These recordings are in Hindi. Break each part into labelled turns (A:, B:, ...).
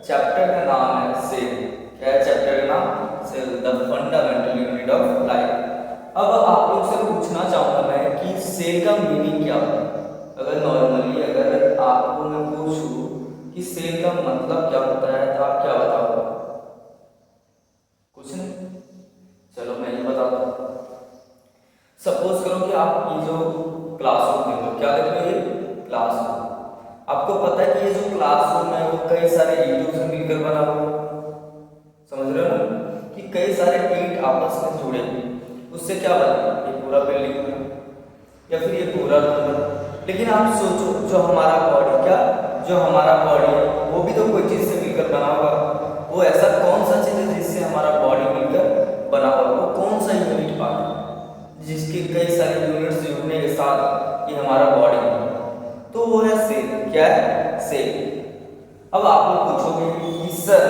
A: चैप्टर का नाम है सेल। क्या है चैप्टर का नाम? Cell, the fundamental unit of life. अब आप लोग से पूछना चाहूंगा मैं कि सेल का मीनिंग क्या होता है। अगर नॉर्मली अगर आपको मैं पूछूं कि सेल का मतलब क्या होता है तो आप क्या बताओगे? कुछ नहीं, चलो मैं ही बताता हूँ। सपोज करो कि आप ये जो क्लासरूम देख लो, क्या देख लो? ये क्लासरूम। आपको पता है कि ये जो क्लासरूम है वो कई सारे ईंटों से मिलकर बना हुआ है। समझ रहे हो ना कि कई सारे ईंट आपस में जुड़े उससे क्या बना? ये पूरा बिल्डिंग बना या फिर ये पूरा रूम बना। लेकिन आप सोचो जो हमारा बॉडी, क्या जो हमारा बॉडी है वो भी तो कोई चीज से मिलकर बना होगा। वो ऐसा कौन सा चीज है जिससे हमारा बॉडी मिलकर बना हुआ? वो कौन सा यूनिट पार्ट है जिसके कई सारे यूनिट्स जुड़ने के साथ ये हमारा बॉडी बना? तो वो है सेल। क्या है? सेल। अब आप लोग पूछोगे कि सर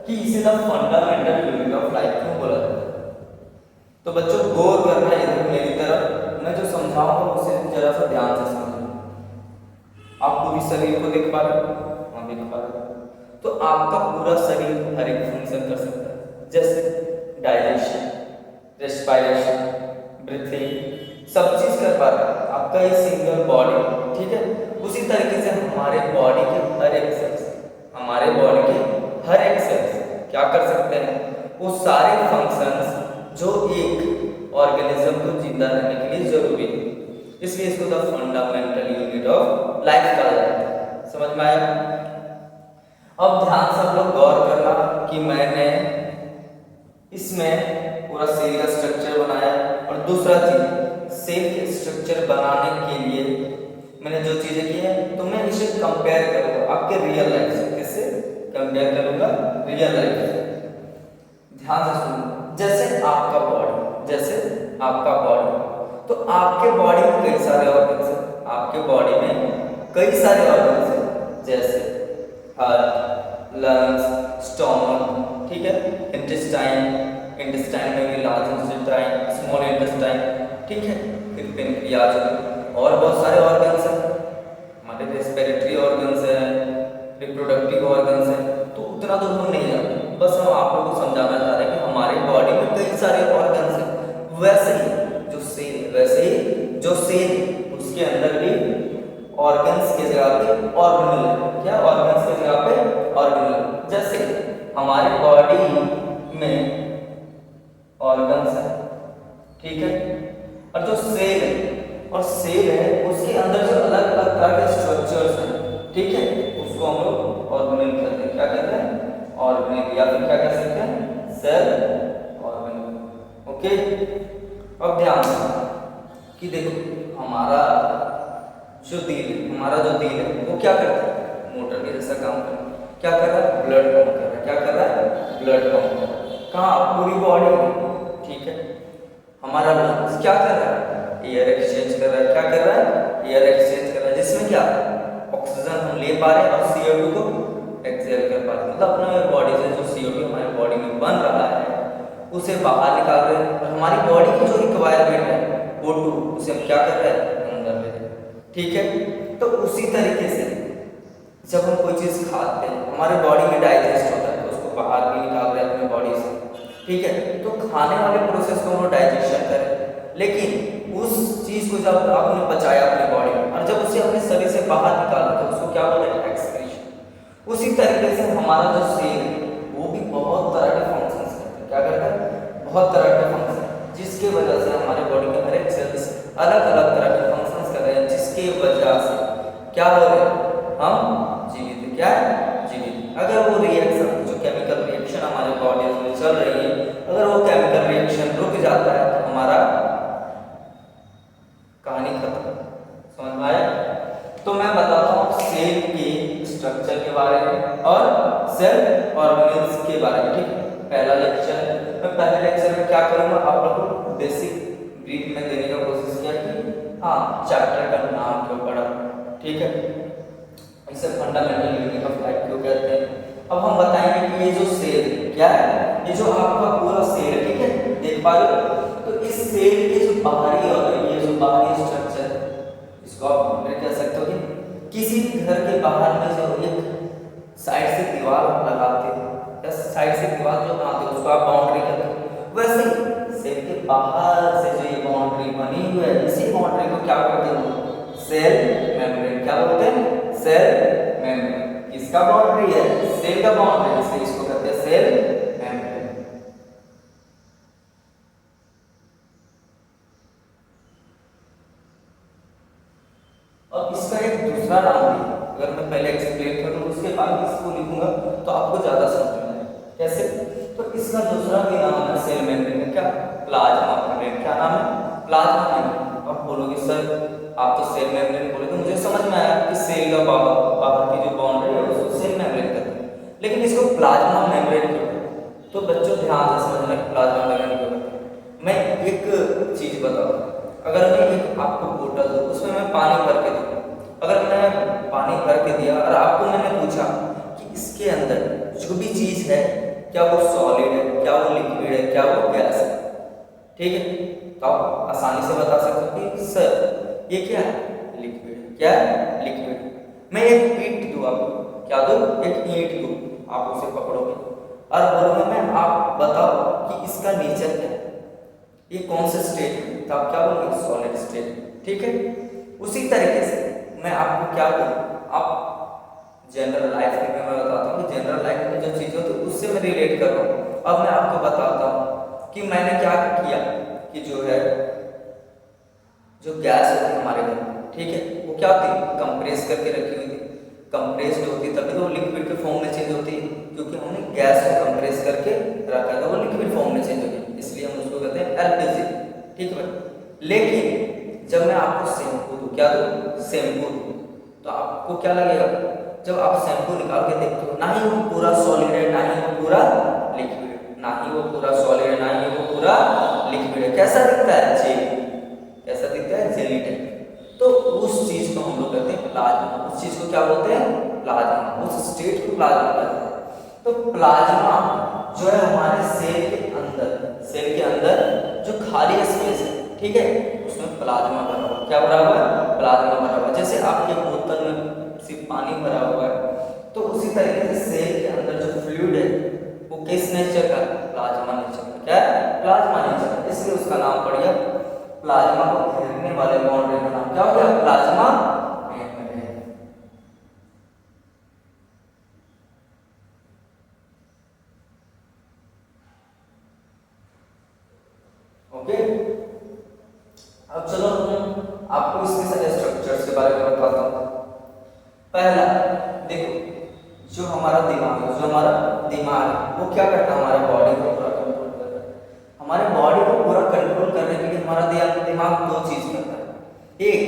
A: कि इसे the fundamental unit of life क्यों बोला जाता है? तो बच्चों गौर करना है इधर मेरी तरफ। मैं जो समझाऊंगा उसे जरा सा ध्यान से समझना। आप पूरी शरीर को देख पा रहे हो? हाँ, देख पा रहे हो। तो आपका पूरा शरीर हर एक फंक्शन कर सकता है, जैसे डाइजेशन, रेस्पिरेशन, ब्रीथिंग, सब चीज कर पा रहा है आपका ये सिंगल बॉडी। ठीक है, उसी तरीके से हमारे बॉडी के हर एक सेल्स, हमारे बॉडी के हर एक सेल्स क्या कर सकते हैं? वो सारे फंक्शंस जो एक ऑर्गेनिज्म को जिंदा रहने के लिए जरूरी है, इसलिए इसको the fundamental unit of life कहा जाता है। समझ में आया? अब ध्यान से आप लोग गौर करना कि मैंने इसमें पूरा सेल का स्ट्रक्चर बनाया। और दूसरा चीज, सेल के स्ट्रक्चर बनाने के लिए मैंने जो चीजें की है तो मैं इसे कंपेयर करूंगा आपके रियल लाइफ से। किससे कंपेयर करूंगा? रियल लाइफ से। ध्यान से सुनो। जैसे आपका बॉडी, जैसे आपका बॉडी, तो आपके बॉडी में कई सारे ऑर्गन्स हैं। आपके बॉडी में कई सारे ऑर्गन्स हैं, जैसे हार्ट, लंग्स, स्टोमक, ठीक है, इंटेस्टाइन, इंटेस्टाइन में भी लार्ज इंटेस्टाइन, स्मॉल इंटेस्टाइन, ठीक है, फिर पेनक्रियाज और बहुत सारे ऑर्गन्स हैं। हमारे रेस्पिरेटरी ऑर्गन्स हैं, रिप्रोडक्टिव ऑर्गन्स हैं। तो उतना तो हम नहीं जानते, बस हम आप लोगों को समझाना चाह रहे हैं कि हमारे बॉडी में कई सारे ऑर्गन्स हैं। वैसे ही जो सेल उसके अंदर भी ऑर्गन्स की जगह पे ऑर्गेनल है। क्या? ऑर्गन्स की जगह पे ऑर्गेनल। जैसे हमारे बॉडी में ऑर्गन्स है, ठीक है, और जो सेल है, और सेल है उसके अंदर जो अलग अलग तरह के स्ट्रक्चर्स हैं, ठीक है, उसको हम लोग ऑर्गेनल कहते हैं। क्या कहते हैं? ऑर्गेनल, या फिर क्या कह सकते हैं? Cell organelle. ओके, अब ध्यान कि देखो हमारा जो दिल है वो क्या करता है? मोटर के जैसा काम कर रहा है। क्या कर रहा है? ब्लड पंप कर रहा है। क्या कर रहा है? ब्लड पंप कर रहा है। कहाँ? पूरी बॉडी में, ठीक है। हमारा लंग्स क्या कर रहा है? एयर एक्सचेंज कर रहा है। क्या कर रहा है? एयर एक्सचेंज कर रहा है, जिसमें क्या ऑक्सीजन हम ले पा रहे हैं और CO2 को एक्सहेल कर पा रहे हैं। मतलब अपने बॉडी से जो CO2 हमारी बॉडी में बन रहा है उसे बाहर निकाल रहे हैं, और हमारी बॉडी की जो रिक्वायरमेंट है O2 उसे हम क्या कर रहे हैं? अंदर ले रहे हैं, ठीक है। तो उसी तरीके से जब हम कोई चीज खाते हैं हमारे बॉडी में डाइजेस्ट होता है, तो उसको बाहर भी निकाल रहे हैं अपने बॉडी से, ठीक है। तो खाने वाले प्रोसेस को हम डाइजेशन करें, लेकिन उस चीज को जब आपने पचाया अपने बॉडी में और जब उसे अपने शरीर से बाहर निकाला तो उसको क्या बोलते हैं? एक्सक्रीशन। उसी तरीके से हमारा जो सेल है वो भी बहुत तरह के फंक्शंस करता है। क्या करता है? बहुत तरह के फंक्शन, जिसके वजह से हमारे बॉडी के हर एक सेल्स अलग अलग तरह के फंक्शंस कर रहे हैं, जिसके वजह से क्या हो रहे हैं? हम जीवित। क्या है? जीवित। अगर वो रिएक्शन, जो केमिकल रिएक्शन हमारे बॉडी में चल रही है, अगर वो केमिकल रिएक्शन रुक जाता है तो हमारा कहानी खत्म। समझ में आया? तो मैं बताता हूँ सेल के स्ट्रक्चर के बारे में और सेल ऑर्गेनल्स के बारे में, ठीक है। पहला लेक्चर, मैं पहले लेक्चर में क्या करूँगा आप लोगों को बेसिक ब्रीफ में देने का कोशिश किया कि हाँ चैप्टर का नाम क्यों पढ़ा, ठीक है, इसे फंडामेंटल यूनिट ऑफ लाइफ क्यों कहते हैं। अब हम बताएंगे कि ये जो सेल क्या है, ये जो आपका पूरा सेल है, ठीक है, देख पा रहे हो? तो इस सेल के जो बाहरी और ये जो बाहरी स्ट्रक्चर है इसको आप कह सकते हो कि किसी घर के बाहर में जो एक साइड से दीवार किसका बाउंड्री है, सेल का बाउंड्री, इसलिए इसको कहते हैं सेल मेम्ब्रेन। और इसका एक दूसरा नाम भी, अगर मैं पहले एक्सप्लेन करूं उसके बाद इसको लिखूंगा तो आपको ज्यादा समझ में आएगा कैसे। तो इसका दूसरा भी नाम है सेल मेम्ब्रेन, क्या, प्लाज्मा मेम्ब्रेन। क्या नाम है, प्लाज्मा मेम्ब्रेन। अब बोलोगे सर आप तो सेल मेम्ब्रेन बोले तो मुझे समझ में आया कि सेल का बाहर की जो बाउंड्री है उसको सेल मेम्ब्रेन कहते हैं, लेकिन इसको प्लाज्मा मेम्ब्रेन क्यों कहते हैं? तो बच्चों ध्यान से समझना प्लाज्मा मेम्ब्रेन क्यों कहते हैं। मैं एक चीज बताऊं, अगर मैं एक आपको बोतल दूं उसमें मैं पानी भर के दूं, अगर मैं पानी भर के दिया और आपको मैंने पूछा कि इसके अंदर जो भी चीज है क्या वो सॉलिड है, क्या वो लिक्विड है, क्या वो गैस है, ठीक है, तो आप आसानी से बता सकते हो कि सर ये क्या है, लिक्विड है। क्या है, लिक्विड। मैं एक ईंट दूं आपको, क्या दूं, एक ईंट दूं, आप उसे पकड़ोगे और बोलोगे मैं, आप बताओ कि इसका नेचर क्या है, ये कौन से स्टेट में, तो आप क्या बोलोगे, सॉलिड स्टेट, ठीक है। उसी तरीके से मैं आपको क्या करूं, आप जनरल लाइफ में मैं बताता हूँ कि जनरल लाइफ में जो चीज़ होती है उससे मैं रिलेट कर रहा हूँ। अब मैं आपको बताता हूँ कि मैंने क्या किया कि जो है जो गैस होती है हमारे घर में, ठीक है, वो क्या होती है, कंप्रेस करके रखी हुई थी। कंप्रेस्ड होती है तभी तो वो लिक्विड के फॉर्म में चेंज होती है, क्योंकि हमने गैस को कंप्रेस करके रखा था, वो लिक्विड फॉर्म में चेंज हो गई, इसलिए हम उसको कहते हैं एलपीजी, ठीक है। लेकिन जब मैं आपको शैम्पू दूं, क्या दूं, शैम्पू दूं, तो आपको क्या लगेगा, जब आप शैम्पू निकाल के देखते हो ना ही वो पूरा सॉलिड है ना ही वो पूरा लिक्विड है, ना ही वो पूरा सॉलिड है ना ही वो पूरा लिक्विड है, कैसा दिखता है, जेली, कैसा दिखता है, जेली टाइप। तो उस चीज को हम लोग कहते हैं प्लाज्मा, उस चीज को क्या बोलते हैं, प्लाज्मा, उस स्टेट को प्लाज्मा कहते हैं। तो प्लाज्मा जो है हमारे सेल के अंदर जो खाली स्पेस है, ठीक है, उसमें प्लाज्मा भरा हुआ, क्या भरा हुआ है, प्लाज्मा भरा हुआ। जैसे आपके बोतल में सिर्फ पानी भरा हुआ है, तो उसी तरीके से सेल के अंदर जो फ्लूइड है वो किस नेचर का, प्लाज्मा नेचर का, क्या है, प्लाज्मा नेचर का, इसलिए उसका नाम पड़ गया प्लाज्मा को घेरने वाले बाउंड्री का नाम क्या हो गया, प्लाज्मा मेम्ब्रेन। ओके, अब चलो आपको इसके सारे स्ट्रक्चर्स के बारे में बताता हूँ। पहला देखो, जो हमारा दिमाग है, जो हमारा दिमाग है वो क्या करता है, हमारे बॉडी को पूरा कंट्रोल करता है। हमारे बॉडी को पूरा कंट्रोल करने के लिए हमारा दिमाग दो चीज करता है। एक,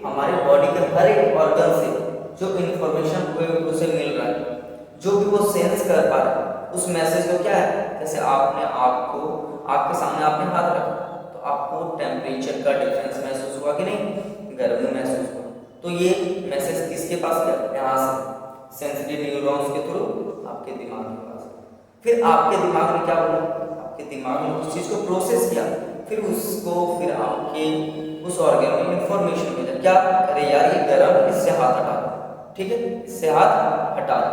A: हमारे बॉडी के हर एक ऑर्गन से जो इंफॉर्मेशन उसे मिल रहा है, जो भी वो सेंस कर पा रहा है, उस मैसेज को क्या है, जैसे आपने आँख के सामने आपने हाथ रखा तो आपको टेम्परेचर का डिफरेंस महसूस हुआ कि नहीं, गर्मी महसूस हुआ, तो ये मैसेज किसके पास गया, यहाँ से सेंसिटिव न्यूरॉन्स के थ्रू आपके दिमाग के पास। फिर आपके दिमाग ने क्या बोला, आपके दिमाग ने उस चीज को प्रोसेस किया, फिर फिर आपके उस ऑर्गन में इंफॉर्मेशन मिला, क्या, अरे यार ये गर्म, इससे हाथ हटा दो, ठीक है, इससे हाथ हटा दो।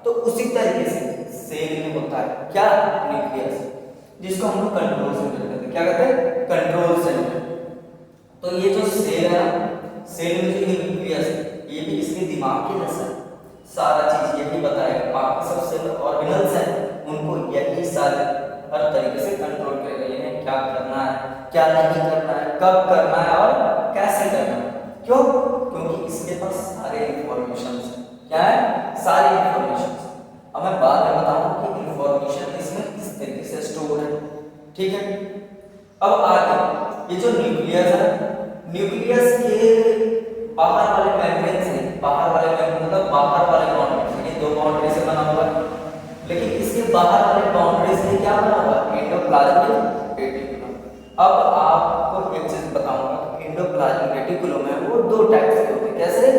A: तो उसी तरीके से सेल में होता है क्या, न्यूक्लियस, जिसको हम लोग कंट्रोल सेंटर कहते हैं, क्या कहते हैं, कंट्रोल सेंटर। तो ये जो सेल है, सेल में जो न्यूक्लियस है ये भी इसके दिमाग के जैसा है, सारा चीज यही बताएगा, बाकी सब सेल ऑर्गेनल्स हैं उनको यही सारे हर तरीके से कंट्रोल करेगा, इन्हें क्या करना है, क्या नहीं करना है, कब करना है और कैसे करना है। क्यों, क्योंकि इसके पास सारे इंफॉर्मेशन है, क्या है, सारी इंफॉर्मेशन। अब मैं बाद में बताऊंगा कि इंफॉर्मेशन इसमें किस तरीके से स्टोर है, ठीक है। अब आगे ये जो न्यूक्लियस है, न्यूक्लियस के बाहर वाले मेम्ब्रेन से, बाहर वाले मेम्ब्रेन मतलब बाहर वाले बाउंड्री, ये दो बाउंड्री से बना हुआ है, लेकिन इसके बाहर वाले बाउंड्री से क्या बना हुआ है, एंडोप्लाज्मिक रेटिकुलम। अब आपको एक चीज बताऊंगा, एंडोप्लाज्मिक रेटिकुलम है वो दो टाइप से होते हैं, कैसे,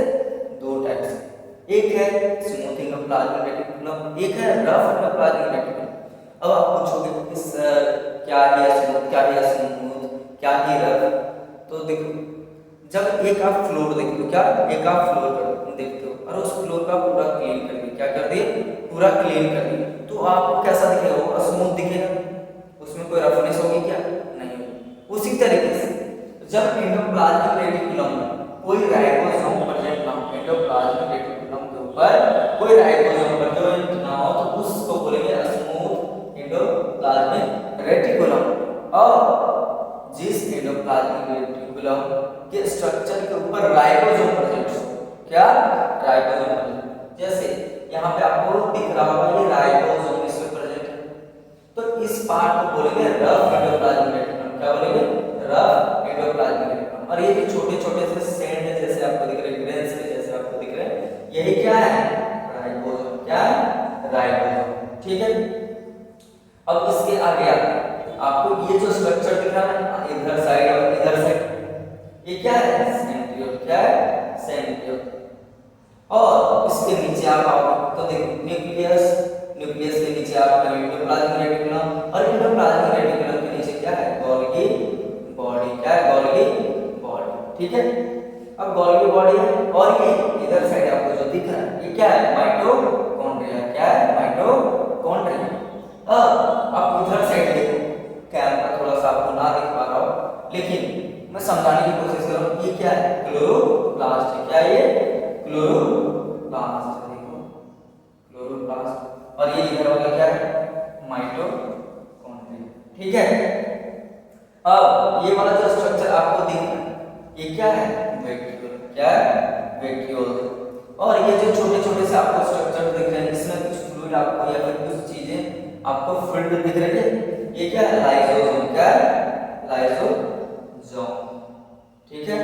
A: दो टाइप से, एक है स्मूथ एंडोप्लाज्मिक रेटिकुलम, एक है रफ एंडोप्लाज्मिक रेटिकुलम। अब आप पूछोगे कि सर क्या है स्मूथ, क्या है स्मूथ, क्या है रफ, तो देखो जब एक आप फ्लोर देखते हो, क्या, एक आप फ्लोर देखते हो और उस फ्लोर का पूरा क्लीन कर दिए, क्या कर दिए, पूरा क्लीन कर दिए, तो आपको कैसा दिखेगा, वो स्मूथ दिखेगा, उसमें कोई रफनेस होगी क्या, नहीं होगी। उसी तरीके से जब एंडोप्लाज्मिक रेटिकुलम में कोई राइबोसोम प्रेजेंट ना हो, एंडोप्लाज्मिक रेटिकुलम के ऊपर कोई राइबोसोम पर जो ना हो तो उसको बोलेंगे स्मूथ एंडोप्लाज्मिक रेटिकुलम। और जिस एंडोप्लाज्मिक रेटिकुलम के स्ट्रक्चर के ऊपर राइबोसोम प्रेजेंट हो, क्या राइबोसोम प्रेजेंट, जैसे यहाँ पे आपको दिख रहा होगा ये राइबोसोम इसमें प्रेजेंट है, तो इस पार्ट को बोलेंगे रफ एंडोप्लाज्मिक रेटिकुलम। क्या बोलेंगे? Rough endoplasmic reticulum. और ये जो छोटे छोटे से सेंड है जैसे आपको दिख रहे हैं, ग्रेन्स के जैसे आपको दिख रहे हैं, यही क्या है? राइबोसोम। क्या है? राइबोसोम। ठीक है। अब इसके आगे आपको ये जो स्ट्रक्चर दिख रहा है इधर साइड और इधर साइड, ये क्या है? सेंट्रियोल। क्या है? सेंट्रियोल। और इसके नीचे आप आओगे तो देखो न्यूक्लियस, न्यूक्लियस के नीचे आपका एंडोप्लाज्मिक रेटिकुलम, और एंडोप्लाज्मिक रेटिकुलम के नीचे क्या है? Golgi body. क्या है? Golgi body. ठीक है। अब गोल्गी बॉडी है और ये इधर साइड आपको जो दिख रहा है ये क्या है? माइटोकॉन्ड्रिया। क्या है? माइटोकॉन्ड्रिया। अब इधर साइड देखो, कैमरा थोड़ा सा आपको ना दिख पा रहा हो लेकिन मैं समझाने की कोशिश कर रहा हूँ। ये क्या है? क्लोरोप्लास्ट है। क्या है ये? क्लोरोप्लास्ट। देखो क्लोरोप्लास्ट। और ये इधर वाला क्या है? माइटोकॉन्ड्रिया। ठीक है। अब ये वाला जो स्ट्रक्चर आपको दिख रहा है ये क्या है? वेक्यूल। क्या है? वेक्यूल। और ये जो छोटे छोटे से आपको स्ट्रक्चर दिख रहे हैं इसमें कुछ फ्लूइड आपको या फिर कुछ चीजें आपको फिल्ड दिख रही है, ये क्या है? लाइसोसोम। क्या है? लाइसोसोम। ठीक है।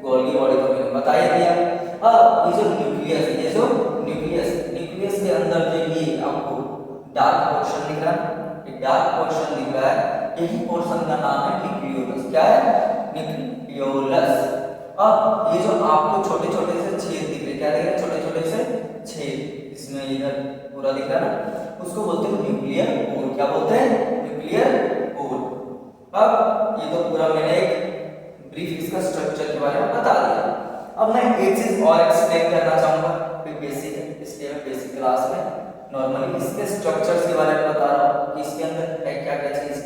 A: गोल्गी बॉडी तो मैंने बता ही दिया। अब ये जो न्यूक्लियस है, ये जो न्यूक्लियस के अंदर जो ये आपको डार्क पोर्शन दिख रहा है, ये डार्क पोर्शन दिख रहा है, यही पोर्शन का नाम है न्यूक्लियोलस। क्या है? न्यूक्लियोलस। अब ये जो आपको छोटे छोटे से छेद दिख रहे, क्या दिख रहे? छोटे छोटे से छेद, इसमें इधर पूरा दिख रहा है ना, उसको बोलते हैं न्यूक्लियर पोर। क्या बोलते हैं? Nuclear pore. अब ये तो पूरा मैंने एक ब्रीफ इसका स्ट्रक्चर के बारे में बता दिया। अब मैं एक चीज और एक्सप्लेन करना चाहूंगा, बेसिक है इसलिए मैं बेसिक क्लास में नॉर्मली इसके स्ट्रक्चर्स के बारे में बता रहा हूँ कि इसके अंदर है क्या क्या चीज,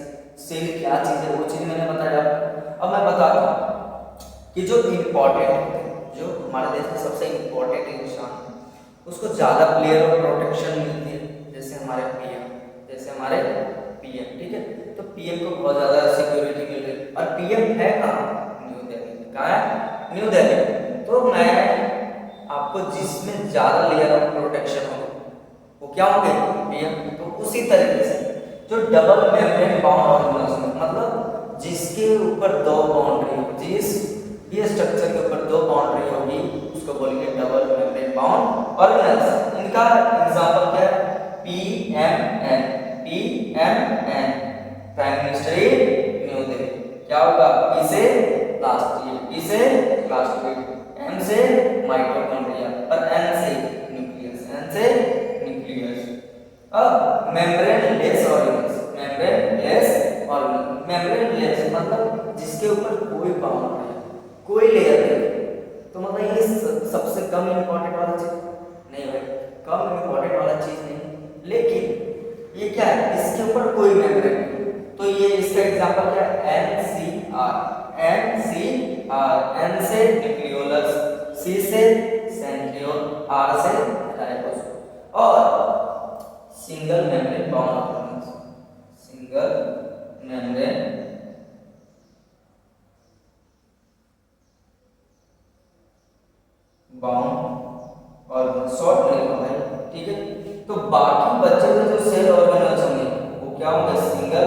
A: सेल क्या चीज है, वो चीज मैंने बताया। अब मैं बताता हूँ कि जो इम्पोर्टेंट होते हैं, जो हमारे देश में सबसे इम्पोर्टेंट इंसान है उसको ज्यादा प्लेयर और प्रोटेक्शन मिलती है, जैसे हमारे पीएम। ठीक है। तो पीएम को बहुत ज्यादा सिक्योरिटी मिल रही है। और पीएम है कहाँ? न्यू दिल्ली में। कहाँ है? न्यू दिल्ली। तो मैं आपको जिसमें ज्यादा लेयर ऑफ प्रोटेक्शन होगा वो क्या होंगे? पीएम। तो उसी तरीके से जो डबल मेम्ब्रेन बाउंड ऑर्गेनिज्म, मतलब जिसके ऊपर दो बाउंड्री हो, जिस ये स्ट्रक्चर के ऊपर दो बाउंड्री होगी उसको बोलेंगे डबल मेम्ब्रेन बाउंड ऑर्गेनिज्म। इनका एग्जांपल क्या है? PMN. Prime minister new Delhi. क्या होगा? पी से प्लास्टिड, पी से प्लास्टिड, एम से माइटोकॉन्ड्रिया और एन से न्यूक्लियस। अब membrane less organism. Membrane less मतलब जिसके ऊपर कोई बाउंड्री है, कोई लेयर नहीं, तो मतलब ये सबसे कम इंपॉर्टेंट वाला चीज नहीं भाई, कम इंपॉर्टेंट वाला चीज नहीं, लेकिन ये क्या है? इसके ऊपर कोई मेम्ब्रेन नहीं। तो ये इसका एग्जांपल क्या है? एन से न्यूक्लियोलस, सी से सेंट्रियोल, आर से राइबोसोम। और single membrane bound organism, single membrane bound और शॉर्ट में लिखा है। ठीक है। तो बाकी बचे हुए जो सेल ऑर्गेनिज्म है वो क्या होंगे? सिंगल